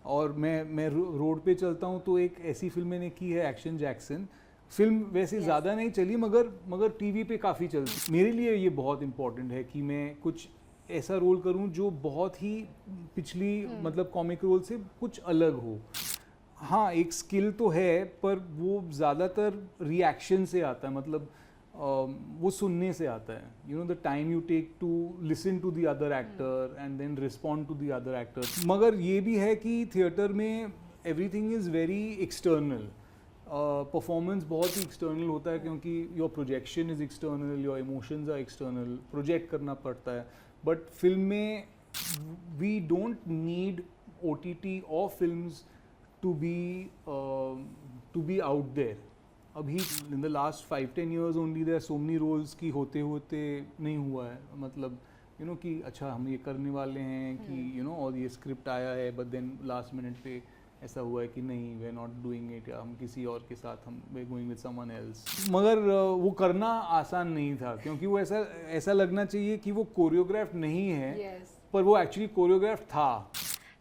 और मैं रोड पे चलता हूँ तो एक ऐसी फिल्म मैंने की है एक्शन जैक्सन। फिल्म वैसे ज़्यादा नहीं चली मगर टीवी पे काफ़ी चलती। मेरे लिए ये बहुत इम्पोर्टेंट है कि मैं कुछ ऐसा रोल करूं जो बहुत ही पिछली मतलब कॉमिक रोल से कुछ अलग हो। हाँ, एक स्किल तो है पर वो ज़्यादातर रिएक्शन से आता है, मतलब वो सुनने से आता है। You know the time you take to listen to the other actor and then respond to the other actor. मगर ये भी है कि थिएटर में everything is very external. Performance बहुत ही एक्सटर्नल होता है क्योंकि your projection is external, your emotions are external, project करना पड़ता है। बट फिल्म में वी डोंट नीड OTT और films to be out there. अभी in the last 5-10 years only there are so many roles कि होते होते नहीं हुआ है, मतलब you know कि अच्छा हम ये करने वाले हैं कि you know और ये स्क्रिप्ट आया है but then last minute पे ऐसा हुआ है कि नहीं we are not doing it, या हम किसी और के साथ हम we are going with someone else। मगर वो करना आसान नहीं था क्योंकि वो ऐसा लगना चाहिए कि वो कोरियोग्राफ नहीं है पर वो एक्चुअली कोरियोग्राफ था।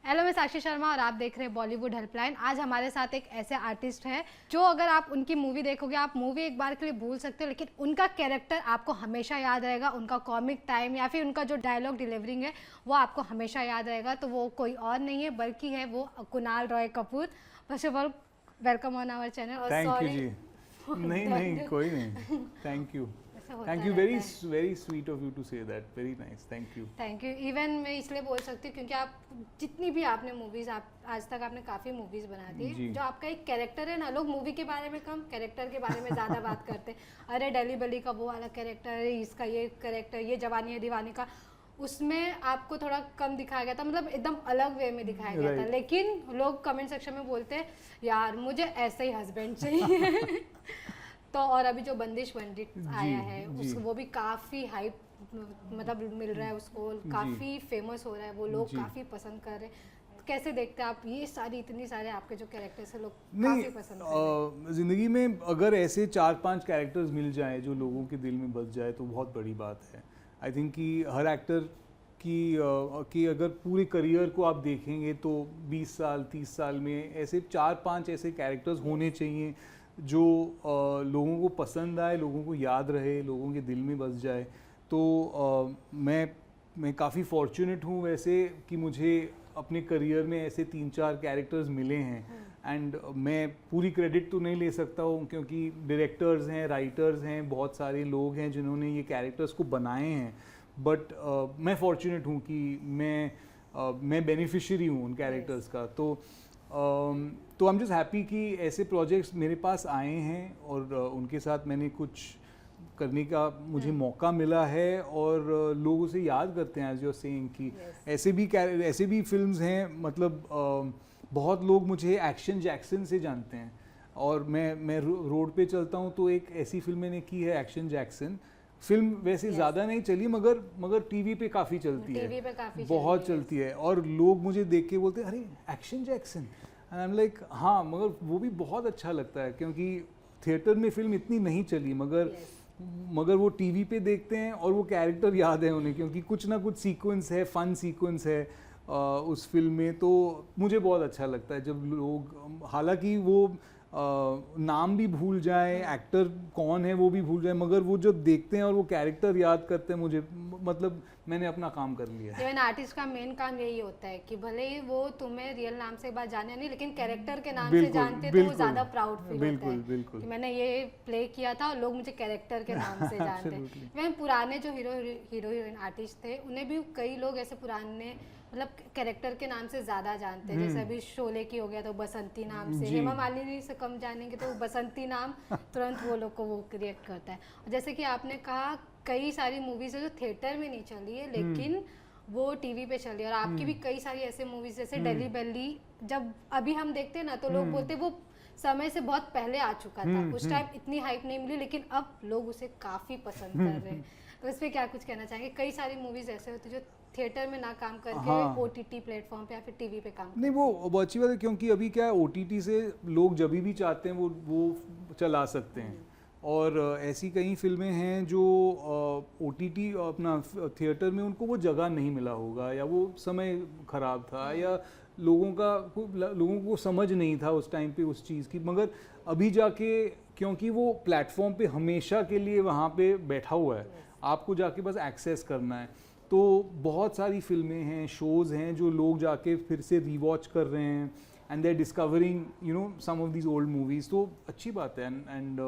हेलो, मैं साक्षी शर्मा और आप देख रहे हैं बॉलीवुड हेल्पलाइन। आज हमारे साथ एक ऐसे आर्टिस्ट हैं जो अगर आप उनकी मूवी देखोगे, आप मूवी एक बार के लिए भूल सकते हो लेकिन उनका कैरेक्टर आपको हमेशा याद रहेगा। उनका कॉमिक टाइम या फिर उनका जो डायलॉग डिलीवरिंग है वो आपको हमेशा याद रहेगा। तो वो कोई और नहीं है बल्कि है वो Kunal Roy Kapoor. First of all welcome on our channel. और सॉरी नहीं कोई नहीं, thank you very sweet of you to say that, very nice, thank you. Even मैं इसलिए बोल सकती हूँ क्योंकि आप जितनी भी आपने मूवीज आज तक आपने काफ़ी मूवीज बना दी, जो आपका एक कैरेक्टर है ना, लोग मूवी के बारे में कम कैरेक्टर के बारे में ज़्यादा बात करते हैं। अरे डेली बली का वो वाला कैरेक्टर है, इसका ये कैरेक्टर, ये जवानी है दीवानी का, उसमें आपको थोड़ा कम दिखाया गया था, मतलब एकदम अलग वे में दिखाया गया था। लेकिन लोग कमेंट सेक्शन में बोलते हैं यार मुझे ऐसे ही हस्बैंड चाहिए। तो और अभी जो बंदिश पंडित आया है वो भी काफ़ी हाइप मतलब मिल रहा है उसको, काफ़ी फेमस हो रहा है, वो लोग काफ़ी पसंद कर रहे हैं। कैसे देखते हैं आप ये सारी इतनी सारे आपके जो कैरेक्टर्स है लोग काफ़ी पसंद कर रहे हैं? ज़िंदगी में अगर ऐसे 4-5 कैरेक्टर्स मिल जाए जो लोगों के दिल में बस जाए तो बहुत बड़ी बात है। आई थिंक कि हर एक्टर की अगर पूरे करियर को आप देखेंगे तो 20 साल 30 साल में ऐसे 4-5 ऐसे कैरेक्टर्स होने चाहिए जो लोगों को पसंद आए, लोगों को याद रहे, लोगों के दिल में बस जाए। तो मैं काफ़ी फॉर्चुनेट हूँ वैसे कि मुझे अपने करियर में ऐसे 3-4 कैरेक्टर्स मिले हैं। एंड मैं पूरी क्रेडिट तो नहीं ले सकता हूँ क्योंकि डायरेक्टर्स हैं, राइटर्स हैं, बहुत सारे लोग हैं जिन्होंने ये कैरेक्टर्स को बनाए हैं। बट मैं फॉर्चुनेट हूँ कि मैं बेनिफिशियरी हूँ उन कैरेक्टर्स का। तो आई एम जस्ट हैप्पी कि ऐसे प्रोजेक्ट्स मेरे पास आए हैं और उनके साथ मैंने कुछ करने का मुझे मौका मिला है और लोग उसे याद करते हैं। एज यू आर सेइंग कि ऐसे भी फिल्म्स हैं, मतलब बहुत लोग मुझे एक्शन जैक्सन से जानते हैं और मैं रोड पे चलता हूँ तो एक ऐसी फिल्म मैंने की है एक्शन जैक्सन। फिल्म वैसे ज़्यादा नहीं चली मगर टीवी पे काफ़ी चलती है, बहुत चलती है और लोग मुझे देख के बोलते हैं अरे action Jackson, and I am like हाँ, मगर वो भी बहुत अच्छा लगता है क्योंकि थिएटर में फिल्म इतनी नहीं चली मगर वो टीवी पे देखते हैं और वो कैरेक्टर याद है उन्हें क्योंकि कुछ ना कुछ सीक्वेंस है, फन सीक्वेंस है उस फिल्म में। तो मुझे बहुत अच्छा लगता है जब लोग, हालांकि वो नाम भी भूल जाए, एक्टर कौन है वो भी भूल जाए, मगर वो जब देखते हैं और वो कैरेक्टर याद करते हैं, मुझे मतलब मैंने अपना काम कर लिया है। इवन आर्टिस्ट का मेन काम यही होता है कि भले ही वो तुम्हें रियल नाम से एक बार जाने नहीं लेकिन कैरेक्टर के नाम से जानते तो वो ज़्यादा प्राउड फील होता है कि मैंने ये प्ले किया था और लोग मुझे कैरेक्टर के नाम से जानते हैं। इवन पुराने जो हीरो हीरोइन आर्टिस्ट थे उन्हें भी कई लोग ऐसे पुराने मतलब कैरेक्टर के नाम से ज़्यादा जानते हैं। जैसे अभी शोले की हो गया तो बसंती नाम से, हेमा मालिनी से कम जानेंगे तो बसंती नाम तुरंत वो लोग को वो क्रिएट करता है। और जैसे कि आपने कहा कई सारी मूवीज़ है जो थिएटर में नहीं चली है लेकिन वो टीवी पे चली है, और आपकी भी कई सारी ऐसे मूवीज़ जैसे डेली बेली जब अभी हम देखते हैं ना तो लोग बोलते वो समय से बहुत पहले आ चुका था, उस टाइम इतनी हाइप नहीं मिली लेकिन अब लोग उसे काफ़ी पसंद कर रहे हैं। तो इस पर क्या कुछ कहना चाहेंगे? कई सारी मूवीज़ ऐसे होती है जो थिएटर में ना काम करके OTT प्लेटफॉर्म पे या फिर टीवी पे काम नहीं, वो अच्छी बात है क्योंकि अभी क्या है OTT से लोग जब भी चाहते हैं वो चला सकते हैं। और ऐसी कई फिल्में हैं जो OTT अपना थिएटर में उनको वो जगह नहीं मिला होगा, या वो समय ख़राब था, या लोगों को समझ नहीं था उस टाइम पे उस चीज़ की, मगर अभी जाके क्योंकि वो प्लेटफॉर्म पे हमेशा के लिए वहाँ पे बैठा हुआ है, आपको जाके बस एक्सेस करना है, तो बहुत सारी फिल्में हैं, शोज़ हैं जो लोग जाके फिर से रीवॉच कर रहे हैं and they are discovering you know some of these old movies, तो अच्छी बात है। And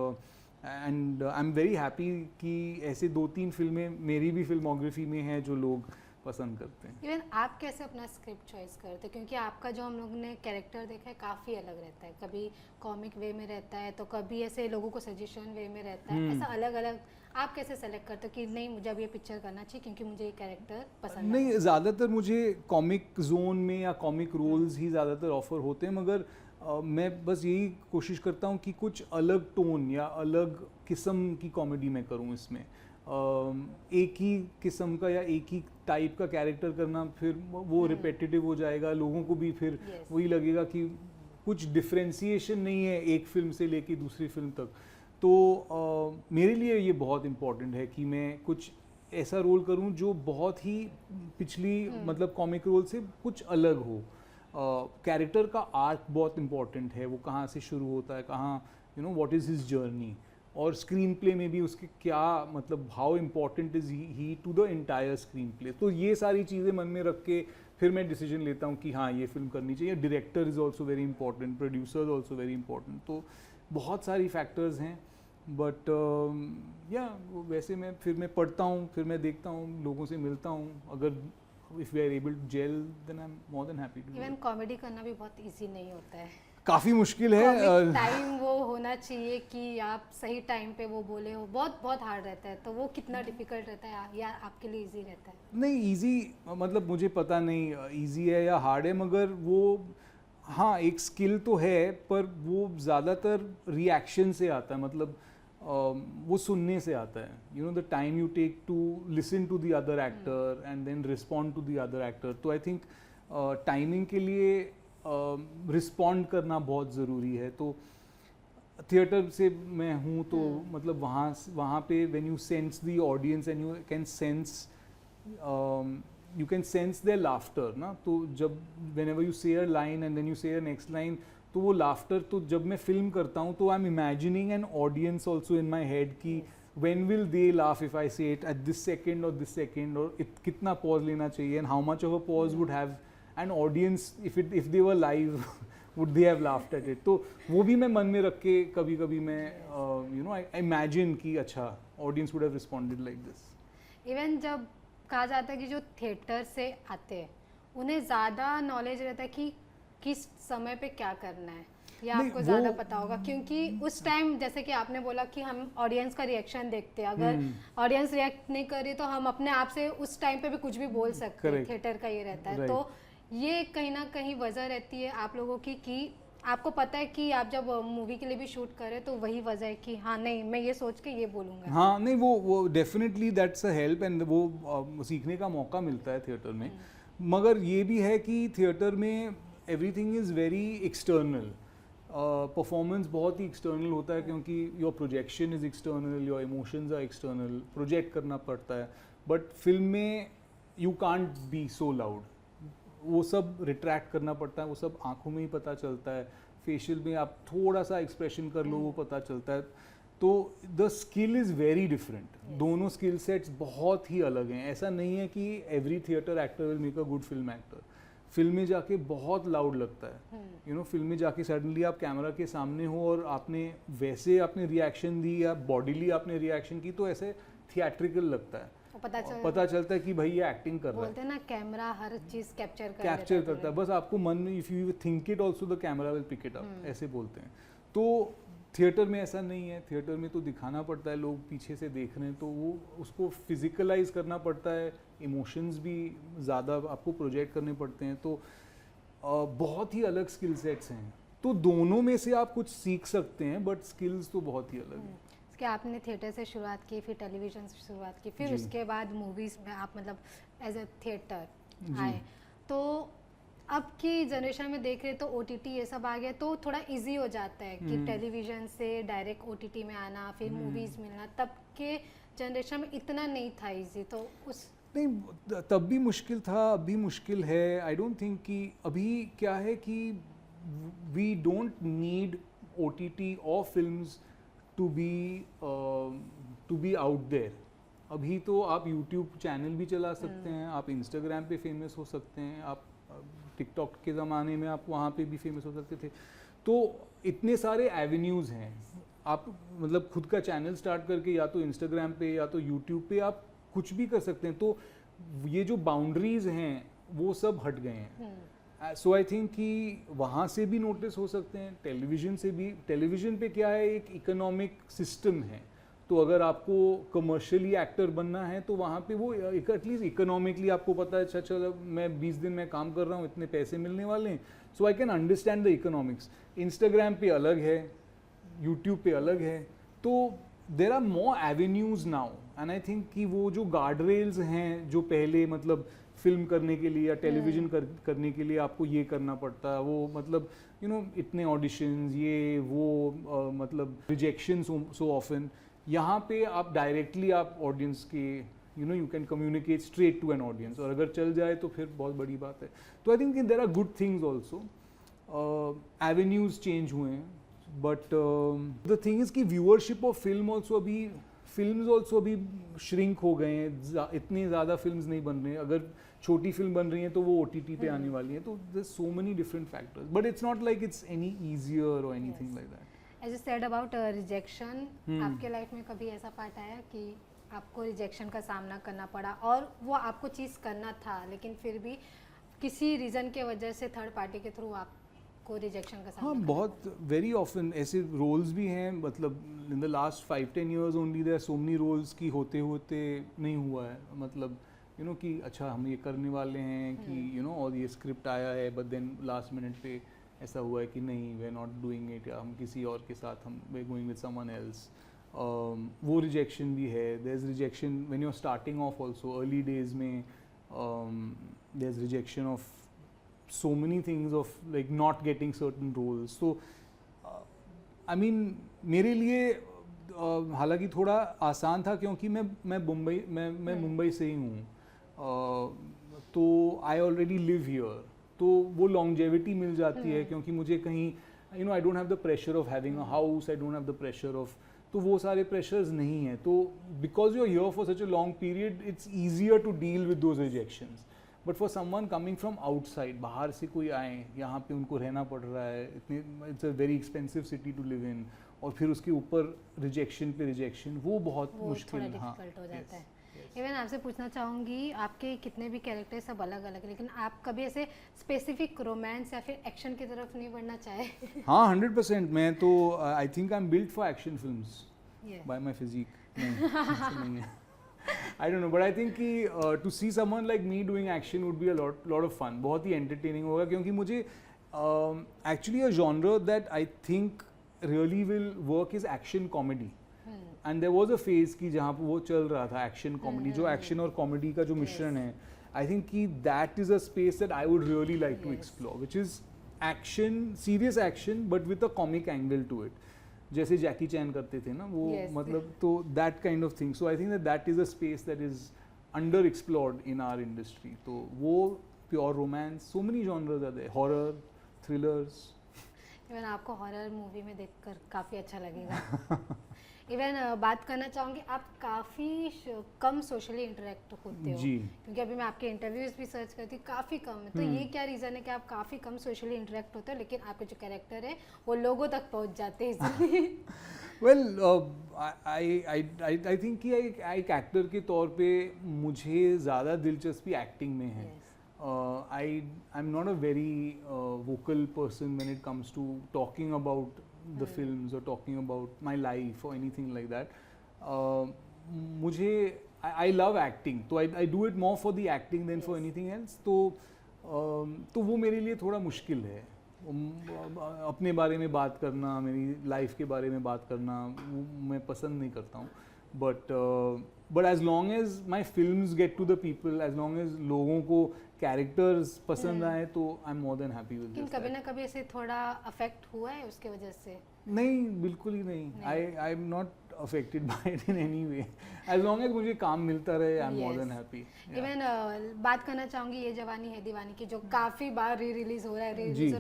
I am very happy कि ऐसे 2-3 फिल्में मेरी भी फिल्मोग्राफी में हैं जो लोग पसंद करते हैं। इवन आप कैसे अपना स्क्रिप्ट चॉइस करते हैं, क्योंकि आपका जो हम लोग ने कैरेक्टर देखा है काफ़ी अलग रहता है, कभी कॉमिक वे में रहता है तो कभी ऐसे लोगों को सजेशन वे में रहता है, ऐसा अलग अलग आप कैसे सेलेक्ट करते हो कि नहीं मुझे अब ये पिक्चर करना चाहिए क्योंकि मुझे ये कैरेक्टर पसंद नहीं, ज़्यादातर मुझे कॉमिक जोन में या कॉमिक रोल्स ही ज़्यादातर ऑफर होते हैं, मगर मैं बस यही कोशिश करता हूँ कि कुछ अलग टोन या अलग किस्म की कॉमेडी मैं करूँ इसमें। एक ही किस्म का या एक ही टाइप का कैरेक्टर करना फिर वो रिपेटिटिव हो जाएगा, लोगों को भी फिर वही लगेगा कि कुछ डिफ्रेंसिएशन नहीं है एक फिल्म से लेके दूसरी फिल्म तक। तो मेरे लिए ये बहुत इम्पोर्टेंट है कि मैं कुछ ऐसा रोल करूं जो बहुत ही पिछली मतलब कॉमिक रोल से कुछ अलग हो। कैरेक्टर का आर्क बहुत इम्पोर्टेंट है, वो कहाँ से शुरू होता है, कहाँ you know what is his journey, और स्क्रीन प्ले में भी उसके क्या मतलब how important is he to the entire screen play. तो ये सारी चीज़ें मन में रख के फिर मैं डिसीजन लेता हूँ कि हाँ ये फिल्म करनी चाहिए। Director is also very important, producer is also very important, तो बहुत सारी फैक्टर्स हैं। बट या वैसे मैं पढ़ता हूँ, फिर मैं देखता हूँ, लोगों से मिलता हूँ, अगर if we are able to gel then I am more than happy to. Even comedy करना भी बहुत इजी नहीं होता है, काफ़ी मुश्किल है। टाइम वो होना चाहिए कि आप सही टाइम पे वो बोले हो, बहुत बहुत हार्ड रहता है, तो वो कितना डिफिकल्ट रहता है या आपके लिए इजी रहता है? नहीं, इजी मतलब मुझे पता नहीं इजी है या हार्ड है, मगर वो हाँ एक स्किल तो है, पर वो ज़्यादातर रिएक्शन से आता है, मतलब वो सुनने से आता है। You know the time you take to listen to the other actor and then respond to the other actor. तो आई थिंक टाइमिंग के लिए रिस्पॉन्ड करना बहुत ज़रूरी है। तो थिएटर से मैं हूँ तो मतलब वहाँ पे when you sense the audience and you can sense their laughter ना, तो जब whenever you say a line and then you say a next line, तो वो लाफ्टर तो जब मैं फिल्म करता हूँ तो I am imagining an audience also in my head कि when will they laugh if I say it at this second or this second, और कितना पॉज लेना चाहिए and how much of a pause would have an audience if they were live would they have laughed at it। तो वो भी मैं मन में रख के कभी कभी मैं you know I imagine कि अच्छा audience would have responded like this। Even जब कहा जाता है कि जो थिएटर से आते हैं उन्हें ज़्यादा नॉलेज रहता है कि किस समय पे क्या करना है, या आपको ज़्यादा पता होगा, क्योंकि उस टाइम जैसे कि आपने बोला कि हम ऑडियंस का रिएक्शन देखते हैं, अगर ऑडियंस रिएक्ट नहीं कर रही तो हम अपने आप से उस टाइम पे भी कुछ भी बोल सकते हैं, थिएटर का ये रहता है। तो ये कहीं ना कहीं वजह रहती है आप लोगों की कि आपको पता है कि आप जब मूवी के लिए भी शूट करें तो वही वजह है कि हाँ नहीं मैं ये सोच के ये बोलूँगा। हाँ नहीं, वो definitely that's a help and वो सीखने का मौका मिलता है थिएटर में। मगर ये भी है कि थिएटर में everything is very external, performance बहुत ही एक्सटर्नल होता है, क्योंकि your projection is external, your emotions are external, project करना पड़ता है। बट फिल्म में you can't be so loud, वो सब रिट्रैक्ट करना पड़ता है, वो सब आंखों में ही पता चलता है, फेशियल में आप थोड़ा सा एक्सप्रेशन कर लो वो पता चलता है। तो the skill is very different, दोनों स्किल सेट्स बहुत ही अलग हैं। ऐसा नहीं है कि every theatre actor will make a good film actor. Film में जाके बहुत लाउड लगता है, यू नो फिल्म में जाके सडनली आप कैमरा के सामने हो और आपने वैसे आपने रिएक्शन दी या बॉडीली आपने रिएक्शन की, तो ऐसे थिएट्रिकल लगता है, पता चलता है कि भाई ये एक्टिंग कर रहा है। बोलते हैं ना कैमरा हर चीज कैप्चर करता है, बस आपको मन में if you think it also the camera will pick it up, ऐसे बोलते हैं। तो थिएटर में ऐसा नहीं है, थिएटर में तो दिखाना पड़ता है, लोग पीछे से देख रहे हैं, तो वो उसको फिजिकलाइज करना पड़ता है, इमोशंस भी ज़्यादा आपको प्रोजेक्ट करने पड़ते हैं। तो बहुत ही अलग स्किल सेट्स हैं, तो दोनों में से आप कुछ सीख सकते हैं, बट स्किल्स तो बहुत ही अलग हैं। कि आपने थिएटर से शुरुआत की, फिर टेलीविज़न से शुरुआत की, फिर उसके बाद मूवीज़ में आप मतलब एज अ थिएटर आए, तो अब की जनरेशन में देख रहे तो OTT ये सब आ गया, तो थोड़ा इजी हो जाता है कि टेलीविज़न से डायरेक्ट OTT में आना, फिर मूवीज़ मिलना। तब के जनरेशन में इतना नहीं था इजी, तो नहीं, तब भी मुश्किल था, अभी मुश्किल है। आई डोंट थिंक कि अभी क्या है कि वी डोंट नीड OTT और films to be out there. अभी तो आप यूट्यूब चैनल भी चला सकते हैं, आप इंस्टाग्राम पे फेमस हो सकते हैं, आप टिकटॉक के ज़माने में आप वहाँ पे भी फेमस हो सकते थे। तो इतने सारे एवेन्यूज़ हैं, आप मतलब खुद का चैनल स्टार्ट करके या तो इंस्टाग्राम पे या तो यूट्यूब पे आप कुछ भी कर सकते हैं। तो ये जो बाउंड्रीज हैं वो सब हट गए हैं। सो आई थिंक कि वहाँ से भी नोटिस हो सकते हैं, टेलीविज़न से भी। टेलीविज़न पे क्या है, एक इकोनॉमिक सिस्टम है, तो अगर आपको कमर्शियली एक्टर बनना है तो वहाँ पे वो एटलीस्ट इकोनॉमिकली आपको पता है, अच्छा चलो मैं 20 दिन में काम कर रहा हूँ, इतने पैसे मिलने वाले हैं, so I can understand the economics. Instagram पे अलग है, यूट्यूब पे अलग है, तो there are more avenues now. And I think कि वो जो गार्ड रेल्स हैं जो पहले मतलब फिल्म करने के लिए या टेलीविज़न करने के लिए आपको ये करना पड़ता, वो मतलब यू नो इतने ऑडिशंस ये वो मतलब रिजेक्शन सो ऑफन, यहाँ पे आप डायरेक्टली आप ऑडियंस के you can communicate straight to an audience, और अगर चल जाए तो फिर बहुत बड़ी बात है। तो I think there are good things also, avenues change हुए हैं, बट द थिंग इज़ कि व्यूअरशिप ऑफ फिल्म्स ऑल्सो अभी श्रिंक हो गए हैं, इतनी ज़्यादा फिल्म्स नहीं बन रही हैं। अगर छोटी फिल्म बन रही है तो वो OTT पे आने वाली है, तो there so many different factors, but it's not like it's any easier और anything like that. As you said about rejection, आपके लाइफ में कभी ऐसा पार्ट आया कि आपको रिजेक्शन का सामना करना पड़ा और वो आपको चीज़ करना था लेकिन फिर भी किसी रीज़न के वजह से थर्ड पार्टी के थ्रू आपको रिजेक्शन का सामना हाँ, बहुत वेरी ऑफन ऐसे रोल्स भी हैं, मतलब in the last 5-10 years only there so many roles की होते होते नहीं हुआ है, मतलब यू नो कि अच्छा हम ये करने वाले हैं कि यू नो और ये स्क्रिप्ट आया है, बट देन लास्ट मिनट पे ऐसा हुआ है कि नहीं we are not doing it, या हम किसी और के साथ हम we're going with someone else. वो रिजेक्शन भी है। There is rejection when you are starting off also, early days में there is rejection of so many things, of like not getting certain roles. तो आई मीन मेरे लिए हालांकि थोड़ा आसान था क्योंकि मैं मुंबई से ही हूँ, तो आई ऑलरेडी लिव हियर, तो वो लॉन्जेविटी मिल जाती है क्योंकि मुझे कहीं you know I don't have the pressure of having a house, I don't have the pressure of, तो वो सारे प्रेशर्स नहीं है। तो because you are here for such a long period it's easier to deal with those rejections. But for someone coming from outside, बाहर से कोई आए, यहाँ पे उनको रहना पड़ रहा है, इतनी it's a very expensive city to live in, और फिर उसके ऊपर रिजेक्शन पे रिजेक्शन, वो बहुत मुश्किल हो जाता है। इवन आपसे पूछना चाहूँगी, आपके कितने भी कैरेक्टर सब अलग अलग, लेकिन आप कभी ऐसे स्पेसिफिक रोमांस या फिर एक्शन की तरफ नहीं बढ़ना चाहे? हाँ 100%। मैं तो I think I am built for action films by my physique. नहीं है, I don't know, but I think कि to see someone like me doing action would be a lot of fun, बहुत ही entertaining होगा, क्योंकि मुझे actually a genre that I think really will work is action comedy. And there was a phase कि जहाँ पे वो चल रहा था action comedy, जो action और comedy का जो मिश्रण है, I think कि that is a space that I would really like to explore, which is action, serious action, but with a comic angle to it. जैसे जैकी चैन करते थे ना वो, मतलब तो that kind of thing. So I think that is a space that is under explored in our industry. तो वो pure romance, so many genres are there, horror, thrillers. Even आपको हॉरर मूवी में देखकर काफ़ी अच्छा लगेगा। इवन बात करना चाहूँगी, आप काफ़ी कम सोशली इंटरेक्ट होते हो जी, क्योंकि अभी मैं आपके इंटरव्यूज़ भी सर्च करती हूँ, काफ़ी कम है। तो ये क्या रीज़न है कि आप काफ़ी कम सोशली इंटरेक्ट होते हो लेकिन आपके जो कैरेक्टर है वो लोगों तक पहुँच जाते हैं इजीली? वेल आई थिंक कि एक एक्टर के तौर पे मुझे ज़्यादा दिलचस्पी एक्टिंग में है। I am not a very vocal person when it comes to talking about the films or talking about my life or anything like that. मुझे I love acting, तो I do it more for the acting than for anything else. तो वो मेरे लिए थोड़ा मुश्किल है, अपने बारे में बात करना, मेरी लाइफ के बारे में बात करना मैं पसंद नहीं करता हूँ। But as long as my films get to the people, as long as लोगों को कैरेक्टर्स पसंद आए, तो I am more than happy with this. कभी ना कभी ऐसे थोड़ा अफेक्ट हुआ है उसके वजह से? नहीं, बिल्कुल ही नहीं। आई am not, affected by it in any way. As long as मुझे काम मिलता रहे, I'm more than happy. Even बात करना चाहूँगी ये जवानी है दीवानी की, जो काफ़ी बार री रिलीज हो रहा है,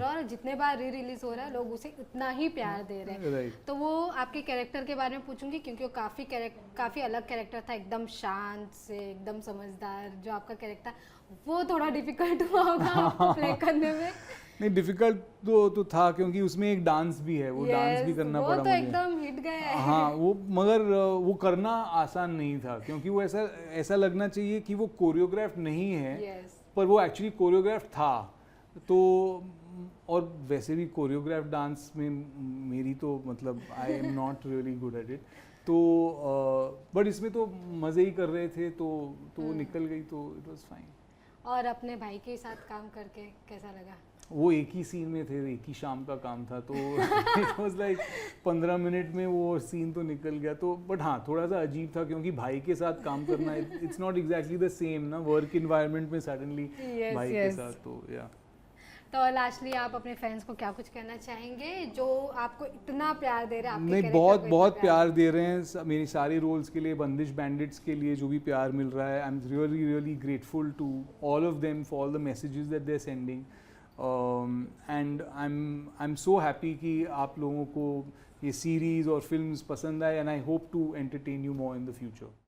और जितने बार री रिलीज हो रहा है लोग उसे उतना ही प्यार दे रहे हैं. तो वो आपके कैरेक्टर के बारे में पूछूंगी, क्योंकि वो काफ़ी अलग कैरेक्टर था, एकदम शांत से एकदम समझदार. जो आपका कैरेक्टर वो थोड़ा डिफिकल्ट हुआ होगा प्ले करने में. नहीं, डिफिकल्ट तो था, क्योंकि उसमें एक डांस भी है, वो डांस भी करना पड़ा मुझे. वो तो एकदम हिट गया है. हाँ, वो मगर वो करना आसान नहीं था, क्योंकि वो ऐसा लगना चाहिए कि वो कोरियोग्राफ नहीं है, पर वो एक्चुअली कोरियोग्राफ था. तो और वैसे भी कोरियोग्राफ डांस में मेरी तो मतलब आई am not really good at it. तो बट इसमें तो मज़े ही कर रहे थे, तो निकल गई, तो इट वाज फाइन. और अपने भाई के साथ काम करके कैसा लगा? वो एक ही सीन में थे, एक ही शाम का काम था, तो इट वाज लाइक 15 मिनट में वो सीन तो निकल गया. तो बट हाँ, थोड़ा सा अजीब था, क्योंकि भाई के साथ काम करना it's not exactly the same ना, वर्क इन्वायरमेंट में सडनली भाई के साथ. तो या तो लास्टली आप अपने फैंस को क्या कुछ कहना चाहेंगे जो आपको इतना प्यार दे रहे हैं? नहीं, बहुत प्यार दे रहे हैं मेरी सारी रोल्स के लिए. बंदिश बैंडिट्स के लिए जो भी प्यार मिल रहा है, I am really grateful to all of them for all the messages that they are sending. And I am so happy कि आप लोगों को ये सीरीज़ और फिल्म्स पसंद आए, and I hope to entertain you more in the future.